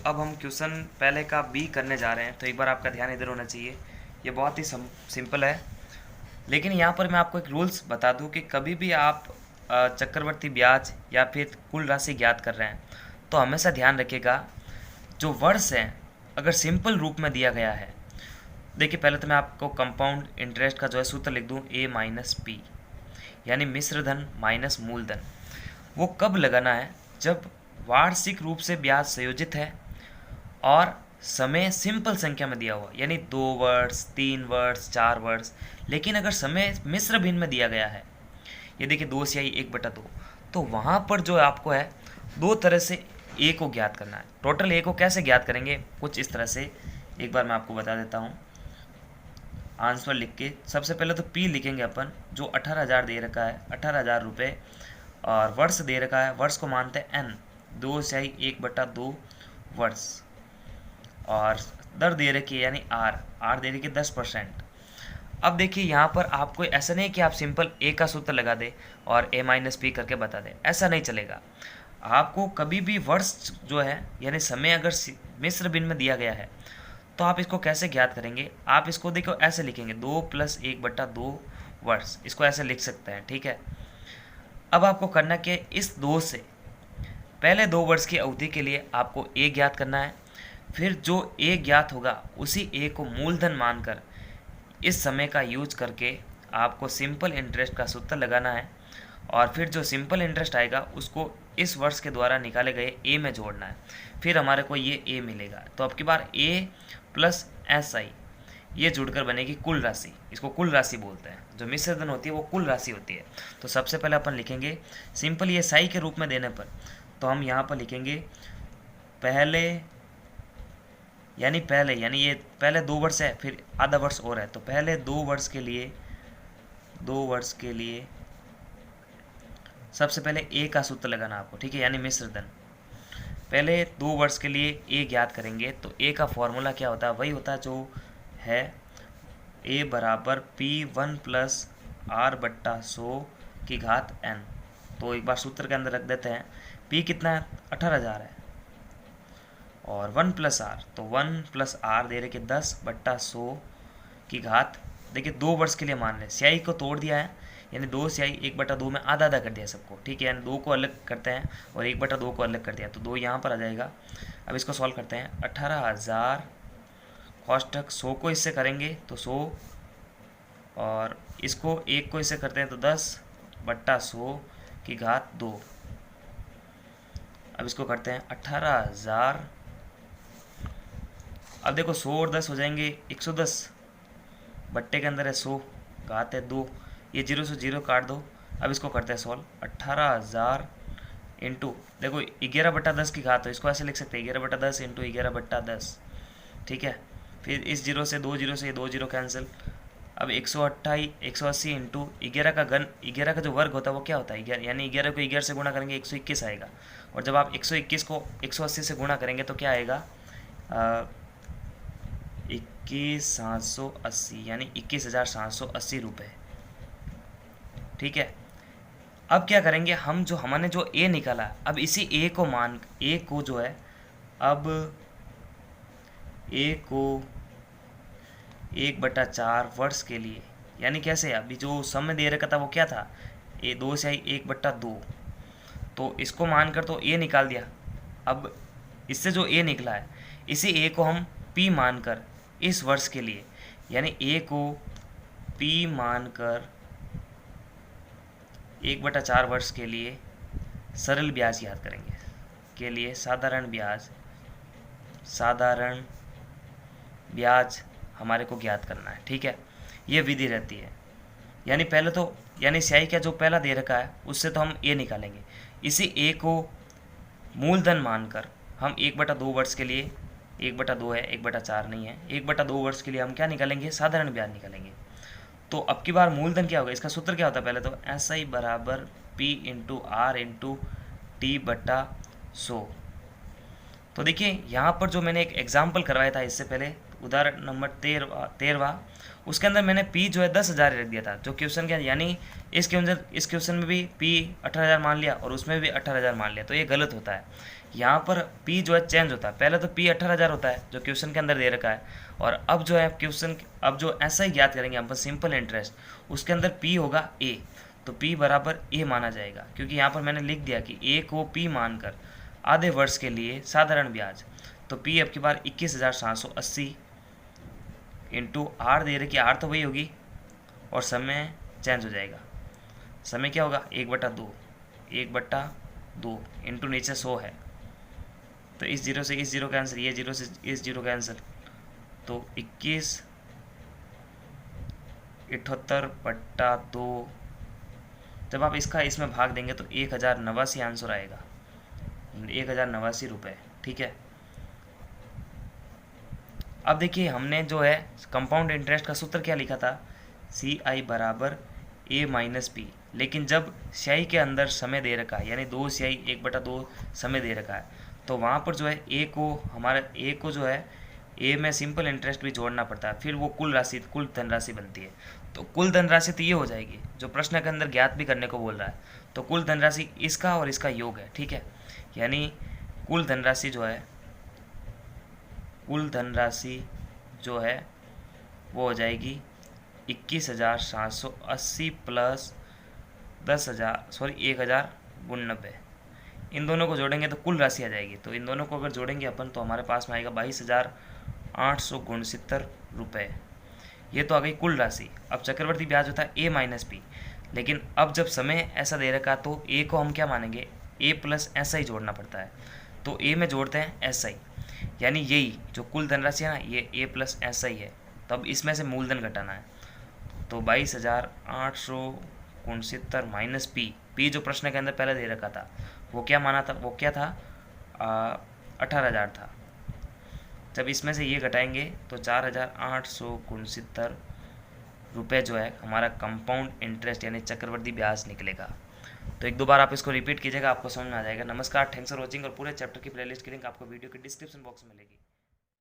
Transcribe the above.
अब हम क्वेश्चन पहले का बी करने जा रहे हैं, तो एक बार आपका ध्यान इधर होना चाहिए। ये बहुत ही सिंपल है, लेकिन यहाँ पर मैं आपको एक रूल्स बता दूँ कि कभी भी आप चक्रवर्ती ब्याज या फिर कुल राशि ज्ञात कर रहे हैं तो हमेशा ध्यान रखिएगा जो वर्ष है अगर सिंपल रूप में दिया गया है। देखिए पहले तो मैं आपको कंपाउंड इंटरेस्ट का जो है सूत्र लिख दूँ, ए माइनस पी, यानी मिश्र धन माइनस मूलधन। वो कब लगाना है? जब वार्षिक रूप से ब्याज संयोजित है और समय सिंपल संख्या में दिया हुआ, यानी 2 वर्ष, 3 वर्ष, 4 वर्ष। लेकिन अगर समय मिश्र भिन्न में दिया गया है, ये देखिए 2 सियाई 1/2, तो वहाँ पर जो आपको है दो तरह से ए को ज्ञात करना है। टोटल ए को कैसे ज्ञात करेंगे? कुछ इस तरह से, एक बार मैं आपको बता देता हूँ आंसर लिख के। सबसे पहले तो पी लिखेंगे अपन, जो 18,000 दे रखा है, 18,000 रुपये, और वर्ष दे रखा है, वर्ष को मानते हैं एन, 2 सियाई 1/2 वर्ष, और दर दे रखी है यानी आर दे रखी है 10%। अब देखिए यहाँ पर आपको ऐसा नहीं कि आप सिंपल ए का सूत्र लगा दे और ए माइनस पी करके बता दें, ऐसा नहीं चलेगा। आपको कभी भी वर्ष जो है यानी समय अगर मिश्र भिन्न में दिया गया है तो आप इसको कैसे ज्ञात करेंगे? आप इसको देखो ऐसे लिखेंगे, 2 + 1/2 वर्ष, इसको ऐसे लिख सकते हैं, ठीक है। अब आपको करना क्या है, इस 2 से पहले 2 वर्ष की अवधि के लिए आपको ए ज्ञात करना है। फिर जो ए ज्ञात होगा उसी ए को मूलधन मानकर इस समय का यूज करके आपको सिंपल इंटरेस्ट का सूत्र लगाना है, और फिर जो सिंपल इंटरेस्ट आएगा उसको इस वर्ष के द्वारा निकाले गए ए में जोड़ना है, फिर हमारे को ये ए मिलेगा। तो अब की बार ए प्लस एस आई ये जुड़कर बनेगी कुल राशि। इसको कुल राशि बोलते हैं, जो मिश्र धन होती है वो कुल राशि होती है। तो सबसे पहले अपन लिखेंगे सिंपल ये साई के रूप में देने पर, तो हम यहाँ पर लिखेंगे पहले यानी ये पहले 2 वर्ष है, फिर आधा वर्ष और है, तो पहले 2 वर्ष के लिए सबसे पहले ए का सूत्र लगाना आपको, ठीक है, यानी मिश्र धन। पहले 2 वर्ष के लिए ए ज्ञात करेंगे, तो ए का फॉर्मूला क्या होता है? वही होता है जो है ए बराबर P1 + R/100⁴ तो एक बार सूत्र के अंदर रख देते हैं, P कितना है? 18,000 है, और 1 + R, तो 1 + R दे रहे कि 10/100। देखिए 2 वर्ष के लिए मान लें, स्याही को तोड़ दिया है, यानी 2 स्याही 1/2 में आधा आधा कर दिया सबको, ठीक है, यानी 2 को अलग करते हैं और 1/2 को अलग कर दिया, तो 2 यहाँ पर आ जाएगा। अब इसको सॉल्व करते हैं, 18,000 कोष्टक 100 को इससे करेंगे तो 100, और इसको 1 को इससे करते हैं तो 10/100⁵2। अब इसको करते हैं 18,000, अब देखो 100 और 10 हो जाएंगे 110, बट्टे के अंदर है 100, घात है 2, ये 0 से 0 काट दो। अब इसको करते हैं सॉल्व, 18,000 इंटू, देखो 11/10 की घात, तो इसको ऐसे लिख सकते हैं 11/10 इंटू 11/10, ठीक है। फिर इस 0 से 2 0 से ये 2 0 कैंसिल। अब 180 इंटू 11 का घन, 11 का जो वर्ग होता है वो क्या होता है? 11, यानी 11 को 11 से गुणा करेंगे 121 आएगा, और जब आप 121 को 180 से गुणा करेंगे तो क्या आएगा? 21,780, यानी 21,780 रुपये, ठीक है। अब क्या करेंगे हम, जो हमने जो ए निकाला, अब इसी ए को जो है, अब ए को 1/4 वर्ष के लिए, यानी कैसे? अभी जो समय दे रखा था वो क्या था? ए 2 से 1/2, तो इसको मानकर तो ए निकाल दिया। अब इससे जो ए निकला है इसी ए को हम पी मानकर इस वर्ष के लिए, यानी ए को पी मानकर 1/4 वर्ष के लिए सरल ब्याज ज्ञात करेंगे, के लिए साधारण ब्याज हमारे को ज्ञात करना है, ठीक है। ये विधि रहती है, यानी पहले तो, यानी स्याही का जो पहला दे रखा है उससे तो हम ए निकालेंगे, इसी ए को मूलधन मानकर हम 1/2 वर्ष के लिए, 1/2 है 1/4 नहीं है, 1/2 वर्ष के लिए हम क्या निकालेंगे? साधारण ब्याज निकालेंगे। तो अब की बार मूलधन क्या होगा? इसका सूत्र क्या होता है? पहले तो SI बराबर P into R into T/100। तो देखिए यहाँ पर जो मैंने एक एग्जाम्पल करवाया था इससे पहले, उदाहरण नंबर 13वां, उसके अंदर मैंने पी जो है 10,000 रख दिया था जो क्वेश्चन के, यानी इस क्वेश्चन में भी पी 18,000 मान लिया और उसमें भी 18,000 मान लिया, तो ये गलत होता है। यहाँ पर पी जो है चेंज होता है, पहले तो पी 18,000 होता है जो क्वेश्चन के अंदर दे रखा है, और अब जो है अब जो ऐसा ही ज्ञात करेंगे हम सिंपल इंटरेस्ट, उसके अंदर पी होगा ए, तो p बराबर ए माना जाएगा, क्योंकि यहाँ पर मैंने लिख दिया कि ए को p मानकर आधे वर्ष के लिए साधारण ब्याज, तो p अब की बार 21,780 इंटू आर दे रहे कि आर तो वही होगी और समय चेंज हो जाएगा, समय क्या होगा 1/2 इंटू नीचे 100 है, तो इस जीरो से इस जीरो कैंसिल, ये जीरो से इस जीरो कैंसिल, तो 21/78/2, जब आप इसका इसमें भाग देंगे तो 1,089 आंसर आएगा, 1,089 रुपये। ठीक है, अब देखिए हमने जो है कंपाउंड इंटरेस्ट का सूत्र क्या लिखा था, CI बराबर A माइनस पी, लेकिन जब स्याही के अंदर समय दे रखा है, यानी 2 स्याही 1/2 समय दे रखा है, तो वहाँ पर जो है A को जो है ए में सिंपल इंटरेस्ट भी जोड़ना पड़ता है, फिर वो कुल धनराशि बनती है। तो कुल धनराशि तो ये हो जाएगी जो प्रश्न के अंदर ज्ञात भी करने को बोल रहा है, तो कुल धनराशि इसका और इसका योग है। ठीक है, यानी कुल धनराशि जो है वो हो जाएगी 21,780 प्लस 1,090। इन दोनों को जोड़ेंगे तो कुल राशि आ जाएगी, तो इन दोनों को अगर जोड़ेंगे अपन तो हमारे पास में आएगा 22,869 रुपये। ये तो आ गई कुल राशि। अब चक्रवर्ती ब्याज होता है ए माइनस पी, लेकिन अब जब समय ऐसा दे रखा तो ए को हम क्या मानेंगे, ए प्लस ऐसा ही जोड़ना पड़ता है, तो ए में जोड़ते हैं ऐसा ही, यानी यही जो कुल धनराशि है ना, ये ए प्लस ऐसा ही है, तब इसमें से मूलधन घटाना है, तो 22,869 माइनस पी जो प्रश्न के अंदर पहले दे रखा था वो क्या माना था, वो क्या था 18,000 था। जब इसमें से ये घटाएंगे तो 4,869 रुपये जो है हमारा कंपाउंड इंटरेस्ट यानी चक्रवर्ती ब्याज निकलेगा। तो एक दो बार आप इसको रिपीट कीजिएगा, आपको समझ में आ जाएगा। नमस्कार, थैंक्स फॉर वॉचिंग, और पूरे चैप्टर की प्लेलिस्ट की लिंक आपको वीडियो के डिस्क्रिप्शन बॉक्स में मिलेगी।